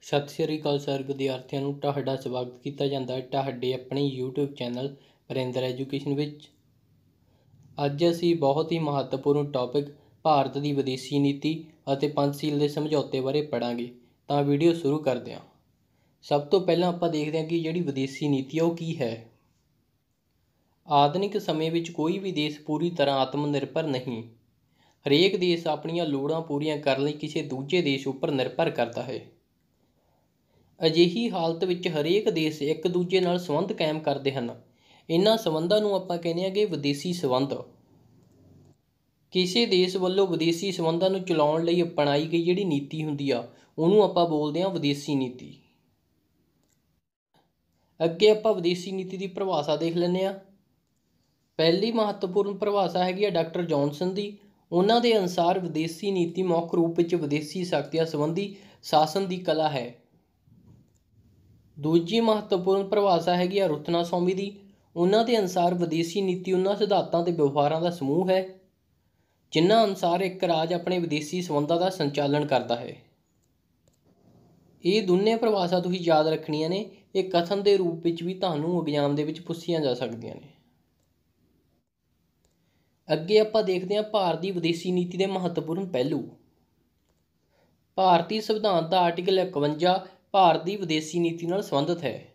ਸਤਿ ਸ਼੍ਰੀ ਅਕਾਲ ਸਰ ਵਿਦਿਆਰਥੀਆਂ ਨੂੰ ਤੁਹਾਡਾ ਸਵਾਗਤ ਕੀਤਾ ਜਾਂਦਾ ਹੈ ਤੁਹਾਡੇ ਆਪਣੇ YouTube ਚੈਨਲ ਵਰਿੰਦਰ ਐਜੂਕੇਸ਼ਨ ਵਿੱਚ। ਅੱਜ ਅਸੀਂ ਬਹੁਤ ਹੀ ਮਹੱਤਵਪੂਰਨ ਟੌਪਿਕ ਭਾਰਤ ਦੀ ਵਿਦੇਸ਼ੀ ਨੀਤੀ ਅਤੇ ਪੰਚਸ਼ੀਲ ਦੇ ਸਮਝੌਤੇ ਬਾਰੇ ਪੜ੍ਹਾਂਗੇ। ਤਾਂ ਵੀਡੀਓ ਸ਼ੁਰੂ ਕਰਦੇ ਹਾਂ। ਸਭ ਤੋਂ ਪਹਿਲਾਂ ਆਪਾਂ ਦੇਖਦੇ ਹਾਂ ਕਿ ਜਿਹੜੀ ਵਿਦੇਸ਼ੀ ਨੀਤੀ ਹੈ ਉਹ ਕੀ ਹੈ। ਆਧੁਨਿਕ ਸਮੇਂ ਵਿੱਚ ਕੋਈ ਵੀ ਦੇਸ਼ ਪੂਰੀ ਤਰ੍ਹਾਂ ਆਤਮ ਨਿਰਭਰ ਨਹੀਂ। ਹਰੇਕ ਦੇਸ਼ ਆਪਣੀਆਂ ਲੋੜਾਂ ਪੂਰੀਆਂ ਕਰਨ ਲਈ ਕਿਸੇ ਦੂਜੇ ਦੇਸ਼ ਉੱਪਰ ਨਿਰਭਰ ਕਰਦਾ ਹੈ। ਅਜਿਹੀ ਹਾਲਤ ਵਿੱਚ ਹਰੇਕ ਦੇਸ਼ ਇੱਕ ਦੂਜੇ ਨਾਲ ਸੰਬੰਧ ਕਾਇਮ ਕਰਦੇ ਹਨ। ਇਹਨਾਂ ਸੰਬੰਧਾਂ ਨੂੰ ਆਪਾਂ ਕਹਿੰਦੇ ਹਾਂ ਕਿ ਵਿਦੇਸ਼ੀ ਸੰਬੰਧ। ਕਿਸੇ ਦੇਸ਼ ਵੱਲੋਂ ਵਿਦੇਸ਼ੀ ਸੰਬੰਧਾਂ ਨੂੰ ਚਲਾਉਣ ਲਈ ਅਪਣਾਈ ਗਈ ਜਿਹੜੀ ਨੀਤੀ ਹੁੰਦੀ ਆ ਉਹਨੂੰ ਆਪਾਂ ਬੋਲਦੇ ਹਾਂ ਵਿਦੇਸ਼ੀ ਨੀਤੀ। ਅੱਗੇ ਆਪਾਂ ਵਿਦੇਸ਼ੀ ਨੀਤੀ ਦੀ ਪਰਿਭਾਸ਼ਾ ਦੇਖ ਲੈਂਦੇ ਹਾਂ। ਪਹਿਲੀ ਮਹੱਤਵਪੂਰਨ ਪਰਿਭਾਸ਼ਾ ਹੈਗੀ ਆ ਡਾਕਟਰ ਜੌਨਸਨ ਦੀ। ਉਹਨਾਂ ਦੇ ਅਨੁਸਾਰ ਵਿਦੇਸ਼ੀ ਨੀਤੀ ਮੁੱਖ ਰੂਪ ਵਿੱਚ ਵਿਦੇਸ਼ੀ ਸ਼ਕਤੀਆਂ ਸੰਬੰਧੀ ਸ਼ਾਸਨ ਦੀ ਕਲਾ ਹੈ। ਦੂਜੀ ਮਹੱਤਵਪੂਰਨ ਪਰਿਭਾਸ਼ਾ ਹੈਗੀ ਆ ਰੁਤਨਾਸਵਾਮੀ ਦੀ। ਉਹਨਾਂ ਦੇ ਅਨੁਸਾਰ ਵਿਦੇਸ਼ੀ ਨੀਤੀ ਉਹਨਾਂ ਸਿਧਾਂਤਾਂ ਤੇ ਵਿਵਹਾਰਾਂ ਦਾ ਸਮੂਹ ਹੈ ਜਿਨ੍ਹਾਂ ਅਨੁਸਾਰ ਇੱਕ ਰਾਜ ਆਪਣੇ ਵਿਦੇਸ਼ੀ ਸੰਬੰਧਾਂ ਦਾ ਸੰਚਾਲਨ ਕਰਦਾ ਹੈ। ਇਹ ਦੋਨੇ ਪਰਿਭਾਸ਼ਾ ਤੁਸੀਂ ਯਾਦ ਰੱਖਣੀਆਂ ਨੇ। ਇਹ ਕਥਨ ਦੇ ਰੂਪ ਵਿੱਚ ਵੀ ਤੁਹਾਨੂੰ ਐਗਜ਼ਾਮ ਦੇ ਵਿੱਚ ਪੁੱਛੀਆਂ ਜਾ ਸਕਦੀਆਂ ਨੇ। ਅੱਗੇ ਆਪਾਂ ਦੇਖਦੇ ਹਾਂ ਭਾਰਤ ਦੀ ਵਿਦੇਸ਼ੀ ਨੀਤੀ ਦੇ ਮਹੱਤਵਪੂਰਨ ਪਹਿਲੂ। ਭਾਰਤੀ ਸੰਵਿਧਾਨ ਦਾ ਆਰਟੀਕਲ 51 ਭਾਰਤ ਦੀ ਵਿਦੇਸ਼ੀ ਨੀਤੀ ਨਾਲ ਸੰਬੰਧਿਤ ਹੈ।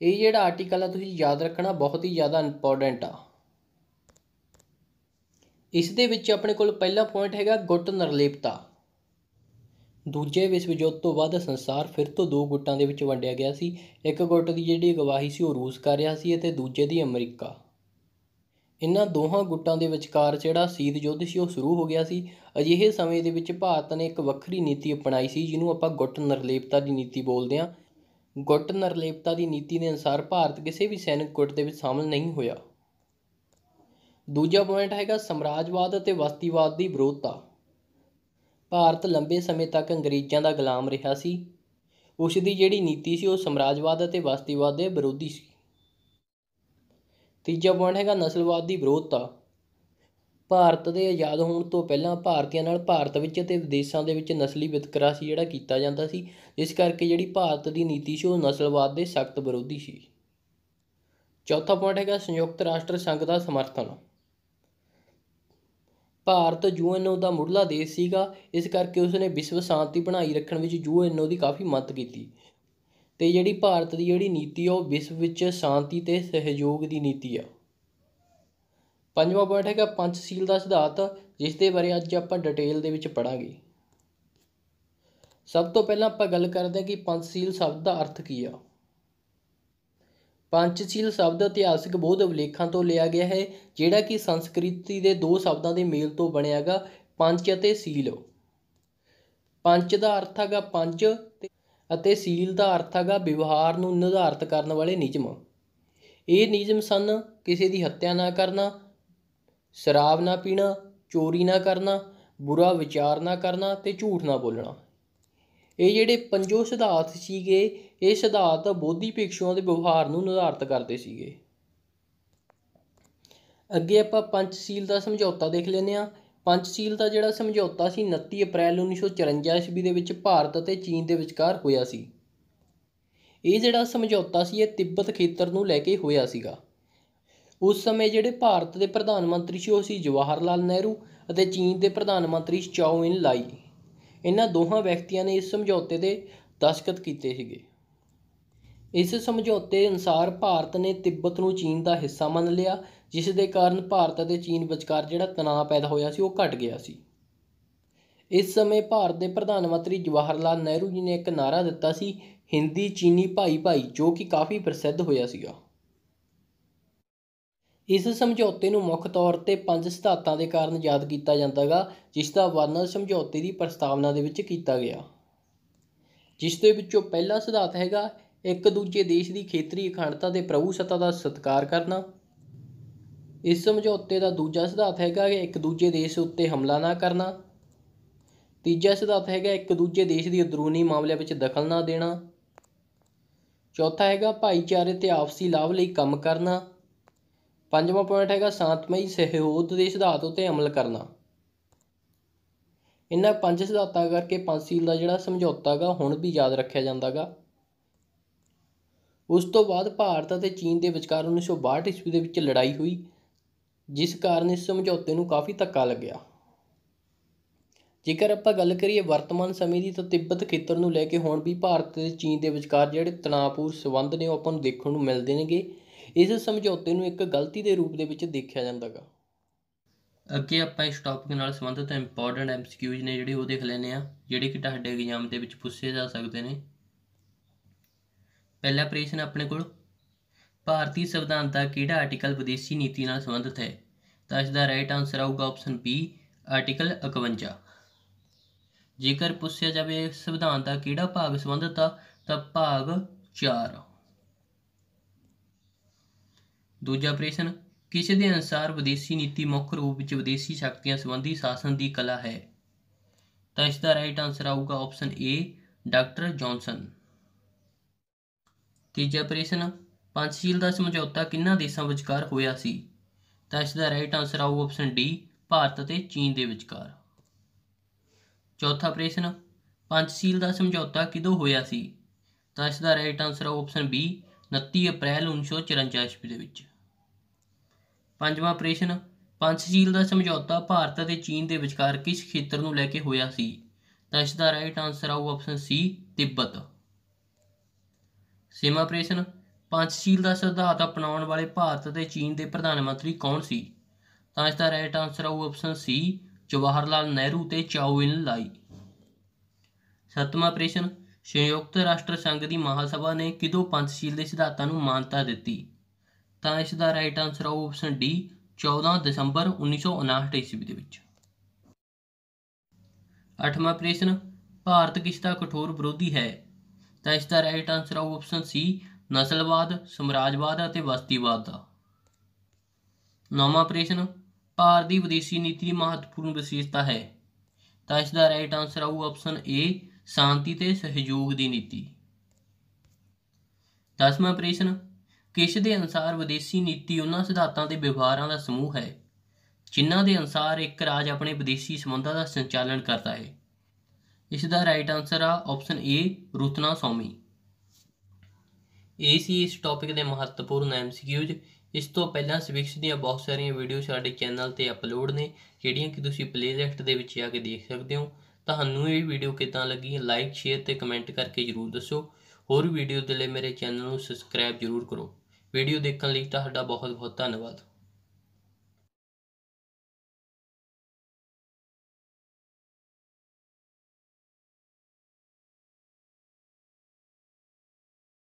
ਇਹ ਜਿਹੜਾ ਆਰਟੀਕਲ ਆ ਤੁਸੀਂ ਯਾਦ ਰੱਖਣਾ, ਬਹੁਤ ਹੀ ਜ਼ਿਆਦਾ ਇੰਪੋਰਟੈਂਟ ਆ। ਇਸ ਦੇ ਵਿੱਚ ਆਪਣੇ ਕੋਲ ਪਹਿਲਾ ਪੁਆਇੰਟ ਹੈਗਾ ਗੁੱਟ ਨਿਰਲੇਪਤਾ। ਦੂਜੇ ਵਿਸ਼ਵ ਯੁੱਧ ਤੋਂ ਬਾਅਦ ਸੰਸਾਰ ਫਿਰ ਤੋਂ ਦੋ ਗੁੱਟਾਂ ਦੇ ਵਿੱਚ ਵੰਡਿਆ ਗਿਆ ਸੀ। ਇੱਕ ਗੁੱਟ ਦੀ ਜਿਹੜੀ ਅਗਵਾਈ ਸੀ ਉਹ ਰੂਸ ਕਰ ਰਿਹਾ ਸੀ ਅਤੇ ਦੂਜੇ ਦੀ ਅਮਰੀਕਾ। ਇਹਨਾਂ ਦੋਹਾਂ ਗੁੱਟਾਂ ਦੇ ਵਿਚਕਾਰ ਜਿਹੜਾ ਸ਼ੀਤ ਯੁੱਧ ਸੀ ਉਹ ਸ਼ੁਰੂ ਹੋ ਗਿਆ ਸੀ। ਅਜਿਹੇ ਸਮੇਂ ਦੇ ਵਿੱਚ ਭਾਰਤ ਨੇ ਇੱਕ ਵੱਖਰੀ ਨੀਤੀ ਅਪਣਾਈ ਸੀ ਜਿਹਨੂੰ ਆਪਾਂ ਗੁੱਟ ਨਿਰਲੇਪਤਾ ਦੀ ਨੀਤੀ ਬੋਲਦੇ ਹਾਂ। ਗੁੱਟ ਨਿਰਲੇਪਤਾ ਦੀ ਨੀਤੀ ਦੇ ਅਨੁਸਾਰ ਭਾਰਤ ਕਿਸੇ ਵੀ ਸੈਨਿਕ ਗੁੱਟ ਦੇ ਵਿੱਚ ਸ਼ਾਮਲ ਨਹੀਂ ਹੋਇਆ। ਦੂਜਾ ਪੁਆਇੰਟ ਹੈਗਾ ਸਾਮਰਾਜਵਾਦ ਅਤੇ ਬਸਤੀਵਾਦ ਦੀ ਵਿਰੋਧਤਾ। ਭਾਰਤ ਲੰਬੇ ਸਮੇਂ ਤੱਕ ਅੰਗਰੇਜ਼ਾਂ ਦਾ ਗੁਲਾਮ ਰਿਹਾ ਸੀ। ਉਸ ਦੀ ਜਿਹੜੀ ਨੀਤੀ ਸੀ ਉਹ ਸਾਮਰਾਜਵਾਦ ਅਤੇ ਬਸਤੀਵਾਦ ਦੇ ਵਿਰੋਧੀ ਸੀ। ਤੀਜਾ ਪੁਆਇੰਟ ਹੈਗਾ ਨਸਲਵਾਦ ਦੀ ਵਿਰੋਧਤਾ। ਭਾਰਤ ਦੇ ਆਜ਼ਾਦ ਹੋਣ ਤੋਂ ਪਹਿਲਾਂ ਭਾਰਤੀਆਂ ਨਾਲ ਭਾਰਤ ਵਿੱਚ ਅਤੇ ਵਿਦੇਸ਼ਾਂ ਦੇ ਵਿੱਚ ਨਸਲੀ ਵਿਤਕਰਾ ਸੀ ਜਿਹੜਾ ਕੀਤਾ ਜਾਂਦਾ ਸੀ। ਇਸ ਕਰਕੇ ਜਿਹੜੀ ਭਾਰਤ ਦੀ ਨੀਤੀ ਸੀ ਉਹ ਨਸਲਵਾਦ ਦੇ ਸਖਤ ਵਿਰੋਧੀ ਸੀ। ਚੌਥਾ ਪੁਆਇੰਟ ਹੈਗਾ ਸੰਯੁਕਤ ਰਾਸ਼ਟਰ ਸੰਘ ਦਾ ਸਮਰਥਨ। ਭਾਰਤ UNO ਦਾ ਮੁੱਢਲਾ ਦੇਸ਼ ਸੀਗਾ, ਇਸ ਕਰਕੇ ਉਸਨੇ ਵਿਸ਼ਵ ਸ਼ਾਂਤੀ ਬਣਾਈ ਰੱਖਣ ਵਿੱਚ UNO ਦੀ ਕਾਫੀ ਮਦਦ ਕੀਤੀ। ਅਤੇ ਜਿਹੜੀ ਭਾਰਤ ਦੀ ਜਿਹੜੀ ਨੀਤੀ ਆ ਉਹ ਵਿਸ਼ਵ ਵਿੱਚ ਸ਼ਾਂਤੀ ਅਤੇ ਸਹਿਯੋਗ ਦੀ ਨੀਤੀ ਆ। ਪੰਜਵਾਂ ਪੁਆਇੰਟ ਹੈਗਾ ਪੰਚਸ਼ੀਲ ਦਾ ਸਿਧਾਂਤ, ਜਿਸ ਦੇ ਬਾਰੇ ਅੱਜ ਆਪਾਂ ਡਿਟੇਲ ਦੇ ਵਿੱਚ ਪੜ੍ਹਾਂਗੇ। ਸਭ ਤੋਂ ਪਹਿਲਾਂ ਆਪਾਂ ਗੱਲ ਕਰਦੇ ਹਾਂ ਕਿ ਪੰਚਸ਼ੀਲ ਸ਼ਬਦ ਦਾ ਅਰਥ ਕੀ ਆ। ਪੰਚਸ਼ੀਲ ਸ਼ਬਦ ਇਤਿਹਾਸਕ ਬੌਧ ਅਭਿਲੇਖਾਂ ਤੋਂ ਲਿਆ ਗਿਆ ਹੈ, ਜਿਹੜਾ ਕਿ ਸੰਸਕ੍ਰਿਤੀ ਦੇ ਦੋ ਸ਼ਬਦਾਂ ਦੇ ਮੇਲ ਤੋਂ ਬਣਿਆ ਗਾ, ਪੰਚ ਅਤੇ ਸ਼ੀਲ। ਪੰਚ ਦਾ ਅਰਥ ਹੈਗਾ ਪੰਜ ਅਤੇ ਸ਼ੀਲ ਦਾ ਅਰਥ ਹੈਗਾ ਵਿਵਹਾਰ ਨੂੰ ਨਿਰਧਾਰਤ ਕਰਨ ਵਾਲੇ ਨਿਯਮ। ਇਹ ਨਿਯਮ ਸਨ ਕਿਸੇ ਦੀ ਹੱਤਿਆ ਨਾ ਕਰਨਾ, ਸ਼ਰਾਬ ਨਾ ਪੀਣਾ, ਚੋਰੀ ਨਾ ਕਰਨਾ, ਬੁਰਾ ਵਿਚਾਰ ਨਾ ਕਰਨਾ ਅਤੇ ਝੂਠ ਨਾ ਬੋਲਣਾ। ਇਹ ਜਿਹੜੇ ਪੰਜੋ ਸਿਧਾਂਤ ਸੀਗੇ, ਇਹ ਸਿਧਾਂਤ ਬੋਧੀ ਭਿਕਸ਼ੂਆਂ ਦੇ ਵਿਵਹਾਰ ਨੂੰ ਨਿਰਧਾਰਤ ਕਰਦੇ ਸੀਗੇ। ਅੱਗੇ ਆਪਾਂ ਪੰਚਸ਼ੀਲ ਦਾ ਸਮਝੌਤਾ ਦੇਖ ਲੈਂਦੇ ਹਾਂ। ਪੰਚਸ਼ੀਲ ਦਾ ਜਿਹੜਾ ਸਮਝੌਤਾ ਸੀ 29 ਅਪ੍ਰੈਲ 1954 ਈਸਵੀ ਦੇ ਵਿੱਚ ਭਾਰਤ ਅਤੇ ਚੀਨ ਦੇ ਵਿਚਕਾਰ ਹੋਇਆ ਸੀ। ਇਹ ਜਿਹੜਾ ਸਮਝੌਤਾ ਸੀ ਇਹ ਤਿੱਬਤ ਖੇਤਰ ਨੂੰ ਲੈ ਕੇ ਹੋਇਆ ਸੀਗਾ। ਉਸ ਸਮੇਂ ਜਿਹੜੇ ਭਾਰਤ ਦੇ ਪ੍ਰਧਾਨ ਮੰਤਰੀ ਸੀ ਉਹ ਸੀ ਜਵਾਹਰ ਲਾਲ ਨਹਿਰੂ ਅਤੇ ਚੀਨ ਦੇ ਪ੍ਰਧਾਨ ਮੰਤਰੀ ਚਾਓ ਇਨ ਲਾਈ। ਇਹਨਾਂ ਦੋਹਾਂ ਵਿਅਕਤੀਆਂ ਨੇ ਇਸ ਸਮਝੌਤੇ 'ਤੇ ਦਸਤਖਤ ਕੀਤੇ ਸੀਗੇ। ਇਸ ਸਮਝੌਤੇ ਅਨੁਸਾਰ ਭਾਰਤ ਨੇ ਤਿੱਬਤ ਨੂੰ ਚੀਨ ਦਾ ਹਿੱਸਾ ਮੰਨ ਲਿਆ, ਜਿਸ ਦੇ ਕਾਰਨ ਭਾਰਤ ਅਤੇ ਚੀਨ ਵਿਚਕਾਰ ਜਿਹੜਾ ਤਣਾਅ ਪੈਦਾ ਹੋਇਆ ਸੀ ਉਹ ਘਟ ਗਿਆ ਸੀ। ਇਸ ਸਮੇਂ ਭਾਰਤ ਦੇ ਪ੍ਰਧਾਨ ਮੰਤਰੀ ਜਵਾਹਰ ਲਾਲ ਨਹਿਰੂ ਜੀ ਨੇ ਇੱਕ ਨਾਅਰਾ ਦਿੱਤਾ ਸੀ, ਹਿੰਦੀ ਚੀਨੀ ਭਾਈ ਭਾਈ, ਜੋ ਕਿ ਕਾਫੀ ਪ੍ਰਸਿੱਧ ਹੋਇਆ ਸੀਗਾ। ਇਸ ਸਮਝੌਤੇ ਨੂੰ ਮੁੱਖ ਤੌਰ 'ਤੇ ਪੰਜ ਸਿਧਾਂਤਾਂ ਦੇ ਕਾਰਨ ਯਾਦ ਕੀਤਾ ਜਾਂਦਾ ਗਾ, ਜਿਸ ਦਾ ਵਰਣਨ ਸਮਝੌਤੇ ਦੀ ਪ੍ਰਸਤਾਵਨਾ ਦੇ ਵਿੱਚ ਕੀਤਾ ਗਿਆ। ਜਿਸ ਦੇ ਵਿੱਚੋਂ ਪਹਿਲਾ ਸਿਧਾਂਤ ਹੈਗਾ ਇੱਕ ਦੂਜੇ ਦੇਸ਼ ਦੀ ਖੇਤਰੀ ਅਖੰਡਤਾ ਤੇ ਪ੍ਰਭੂਸੱਤਾ ਦਾ ਸਤਿਕਾਰ ਕਰਨਾ। ਇਸ ਸਮਝੌਤੇ ਦਾ ਦੂਜਾ ਸਿਧਾਂਤ ਹੈਗਾ ਕਿ ਇੱਕ ਦੂਜੇ ਦੇਸ਼ ਉੱਤੇ ਹਮਲਾ ਨਾ ਕਰਨਾ। ਤੀਜਾ ਸਿਧਾਂਤ ਹੈਗਾ ਇੱਕ ਦੂਜੇ ਦੇਸ਼ ਦੀ ਅੰਦਰੂਨੀ ਮਾਮਲਿਆਂ ਵਿੱਚ ਦਖਲ ਨਾ ਦੇਣਾ। ਚੌਥਾ ਹੈਗਾ ਭਾਈਚਾਰੇ ਤੇ ਆਪਸੀ ਲਾਭ ਲਈ ਕੰਮ ਕਰਨਾ। ਪੰਜਵਾਂ ਪੁਆਇੰਟ ਹੈਗਾ ਸ਼ਾਂਤਮਈ ਸਹਿਯੋਗ ਦੇ ਸਿਧਾਂਤ ਉੱਤੇ ਅਮਲ ਕਰਨਾ। ਇਹਨਾਂ 5 ਸਿਧਾਂਤਾਂ ਕਰਕੇ ਪੰਚਸ਼ੀਲ ਦਾ ਜਿਹੜਾ ਸਮਝੌਤਾ ਗਾ ਹੁਣ ਵੀ ਯਾਦ ਰੱਖਿਆ ਜਾਂਦਾ ਗਾ। ਉਸ ਤੋਂ ਬਾਅਦ ਭਾਰਤ ਅਤੇ ਚੀਨ ਦੇ ਵਿਚਕਾਰ 1962 ਈਸਵੀ ਦੇ ਵਿੱਚ ਲੜਾਈ ਹੋਈ, ਜਿਸ ਕਾਰਨ ਇਸ ਸਮਝੌਤੇ ਨੂੰ ਕਾਫੀ ਧੱਕਾ ਲੱਗਿਆ। ਜੇਕਰ ਆਪਾਂ ਗੱਲ ਕਰੀਏ ਵਰਤਮਾਨ ਸਮੇਂ ਦੀ, ਤਾਂ ਤਿੱਬਤ ਖੇਤਰ ਨੂੰ ਲੈ ਕੇ ਹੁਣ ਵੀ ਭਾਰਤ ਅਤੇ ਚੀਨ ਦੇ ਵਿਚਕਾਰ ਜਿਹੜੇ ਤਣਾਅਪੂਰਨ ਸੰਬੰਧ ਨੇ ਉਹ ਆਪਾਂ ਨੂੰ ਦੇਖਣ ਨੂੰ ਮਿਲਦੇ ਨੇਗੇ। ਇਸ ਸਮਝੌਤੇ ਨੂੰ ਇੱਕ ਗਲਤੀ ਦੇ ਰੂਪ ਦੇ ਵਿੱਚ ਦੇਖਿਆ ਜਾਂਦਾ ਗਾ। ਅੱਗੇ ਆਪਾਂ ਇਸ ਟੌਪਿਕ ਨਾਲ ਸੰਬੰਧਿਤ ਇੰਪੋਰਟੈਂਟ MCQs ਨੇ ਜਿਹੜੇ ਉਹ ਦੇਖ ਲੈਂਦੇ ਹਾਂ, ਜਿਹੜੇ ਕਿ ਤੁਹਾਡੇ ਐਗਜ਼ਾਮ ਦੇ ਵਿੱਚ ਪੁੱਛੇ ਜਾ ਸਕਦੇ ਨੇ। ਪਹਿਲਾ ਪ੍ਰਸ਼ਨ ਆਪਣੇ ਕੋਲ, ਭਾਰਤੀ ਸੰਵਿਧਾਨ ਦਾ ਕਿਹੜਾ ਆਰਟੀਕਲ ਵਿਦੇਸ਼ੀ ਨੀਤੀ ਨਾਲ ਸੰਬੰਧਿਤ ਹੈ? ਤਾਂ ਇਸ ਦਾ ਰਾਈਟ ਆਨਸਰ ਆਊਗਾ ਆਪਸ਼ਨ B, ਆਰਟੀਕਲ 51। ਜੇਕਰ ਪੁੱਛਿਆ ਜਾਵੇ ਸੰਵਿਧਾਨ ਦਾ ਕਿਹੜਾ ਭਾਗ ਸੰਬੰਧਿਤ ਆ, ਤਾਂ ਭਾਗ 4। ਦੂਜਾ ਪ੍ਰਸ਼ਨ, ਕਿਸ ਦੇ ਅਨੁਸਾਰ ਵਿਦੇਸ਼ੀ ਨੀਤੀ ਮੁੱਖ ਰੂਪ ਵਿੱਚ ਵਿਦੇਸ਼ੀ ਸ਼ਕਤੀਆਂ ਸੰਬੰਧੀ ਸ਼ਾਸਨ ਦੀ ਕਲਾ ਹੈ? ਤਾਂ ਇਸ ਦਾ ਰਾਈਟ ਆਨਸਰ ਆਊਗਾ ਆਪਸ਼ਨ A, ਡਾਕਟਰ ਜੌਨਸਨ। ਤੀਜਾ ਪ੍ਰਸ਼ਨ, ਪੰਚਸ਼ੀਲ ਦਾ ਸਮਝੌਤਾ ਕਿਹਨਾਂ ਦੇਸ਼ਾਂ ਵਿਚਕਾਰ ਹੋਇਆ ਸੀ? ਤਾਂ ਇਸ ਦਾ ਰਾਈਟ ਆਨਸਰ ਆਊ ਆਪਸ਼ਨ D, ਭਾਰਤ ਅਤੇ ਚੀਨ ਦੇ ਵਿਚਕਾਰ। ਚੌਥਾ ਪ੍ਰਸ਼ਨ, ਪੰਚਸ਼ੀਲ ਦਾ ਸਮਝੌਤਾ ਕਦੋਂ ਹੋਇਆ ਸੀ? ਤਾਂ ਇਸ ਦਾ ਰਾਈਟ ਆਨਸਰ ਆਊ ਆਪਸ਼ਨ B, 29 ਅਪ੍ਰੈਲ 1954 ਈਸਵੀ ਦੇ ਵਿੱਚ। ਪੰਜਵਾਂ ਪ੍ਰਸ਼ਨ, ਪੰਚਸ਼ੀਲ ਦਾ ਸਮਝੌਤਾ ਭਾਰਤ ਅਤੇ ਚੀਨ ਦੇ ਵਿਚਕਾਰ ਕਿਸ ਖੇਤਰ ਨੂੰ ਲੈ ਕੇ ਹੋਇਆ ਸੀ? ਤਾਂ ਇਸ ਦਾ ਰਾਈਟ ਆਨਸਰ ਆਊ ਆਪਸ਼ਨ C, ਤਿੱਬਤ। ਛੇਵਾਂ ਪ੍ਰਸ਼ਨ, ਪੰਚਸ਼ੀਲ ਦਾ ਸਿਧਾਂਤ ਅਪਣਾਉਣ ਵਾਲੇ ਭਾਰਤ ਅਤੇ ਚੀਨ ਦੇ ਪ੍ਰਧਾਨ ਮੰਤਰੀ ਕੌਣ ਸੀ? ਤਾਂ ਇਸ ਦਾ ਰਾਈਟ ਆਨਸਰ ਆਊ ਆਪਸ਼ਨ C, ਜਵਾਹਰ ਲਾਲ ਨਹਿਰੂ ਤੇ ਚਾਓ ਇਨ ਲਾਈ। ਸੱਤਵਾਂ ਪ੍ਰਸ਼ਨ, ਸੰਯੁਕਤ ਰਾਸ਼ਟਰ ਸੰਘ ਦੀ ਮਹਾਸਭਾ ਨੇ ਕਦੋਂ ਪੰਚਸ਼ੀਲ ਦੇ ਸਿਧਾਂਤਾਂ ਨੂੰ ਮਾਨਤਾ ਦਿੱਤੀ? ਤਾਂ ਇਸ ਦਾ ਰਾਈਟ ਆਨਸਰ ਆਊ ਆਪਸ਼ਨ D, 14 ਦਸੰਬਰ 1959 ਈਸਵੀ ਦੇ ਵਿੱਚ। ਅੱਠਵਾਂ ਪ੍ਰਸ਼ਨ, ਭਾਰਤ ਕਿਸ ਦਾ ਕਠੋਰ ਵਿਰੋਧੀ ਹੈ? ਤਾਂ ਇਸ ਦਾ ਰਾਈਟ ਆਨਸਰ ਆਊ ਆਪਸ਼ਨ C, ਨਸਲਵਾਦ, ਸਾਮਰਾਜਵਾਦ ਅਤੇ ਬਸਤੀਵਾਦ ਦਾ। ਨੌਵਾਂ ਪ੍ਰਸ਼ਨ, ਭਾਰਤ ਦੀ ਵਿਦੇਸ਼ੀ ਨੀਤੀ ਦੀ ਮਹੱਤਵਪੂਰਨ ਵਿਸ਼ੇਸ਼ਤਾ ਹੈ? ਤਾਂ ਇਸ ਦਾ ਰਾਈਟ ਆਨਸਰ ਆਊ ਆਪਸ਼ਨ A, ਸ਼ਾਂਤੀ ਤੇ ਸਹਿਯੋਗ ਦੀ ਨੀਤੀ। 10ਵਾਂ ਪ੍ਰਸ਼ਨ, ਕਿਸ ਦੇ ਅਨੁਸਾਰ ਵਿਦੇਸ਼ੀ ਨੀਤੀ ਉਹਨਾਂ ਸਿਧਾਂਤਾਂ ਦੇ ਵਿਵਹਾਰਾਂ ਦਾ ਸਮੂਹ ਹੈ ਜਿਨ੍ਹਾਂ ਦੇ ਅਨੁਸਾਰ ਇੱਕ ਰਾਜ ਆਪਣੇ ਵਿਦੇਸ਼ੀ ਸੰਬੰਧਾਂ ਦਾ ਸੰਚਾਲਨ ਕਰਦਾ ਹੈ? ਇਸ ਦਾ ਰਾਈਟ ਆਨਸਰ ਆ ਆਪਸ਼ਨ A, ਰੁਤਨਾਸਵਾਮੀ। ਇਹ ਸੀ ਇਸ ਟੌਪਿਕ ਦੇ ਮਹੱਤਵਪੂਰਨ MCQs। ਇਸ ਤੋਂ ਪਹਿਲਾਂ ਸਿਵਿਕਸ ਦੀਆਂ ਬਹੁਤ ਸਾਰੀਆਂ ਵੀਡੀਓ ਸਾਡੇ ਚੈਨਲ 'ਤੇ ਅਪਲੋਡ ਨੇ, ਜਿਹੜੀਆਂ ਕਿ ਤੁਸੀਂ ਪਲੇਲਿਸਟ ਦੇ ਵਿੱਚ ਜਾ ਕੇ ਦੇਖ ਸਕਦੇ ਹੋ। ਤੁਹਾਨੂੰ ਇਹ ਵੀਡੀਓ ਕਿੱਦਾਂ ਲੱਗੀ, ਲਾਈਕ, ਸ਼ੇਅਰ ਅਤੇ ਕਮੈਂਟ ਕਰਕੇ ਜ਼ਰੂਰ ਦੱਸੋ। ਹੋਰ ਵੀਡੀਓ ਦੇ ਲਈ ਮੇਰੇ ਚੈਨਲ ਨੂੰ ਸਬਸਕ੍ਰਾਈਬ ਜ਼ਰੂਰ ਕਰੋ। ਵੀਡੀਓ ਦੇਖਣ ਲਈ ਤੁਹਾਡਾ ਬਹੁਤ ਬਹੁਤ ਧੰਨਵਾਦ।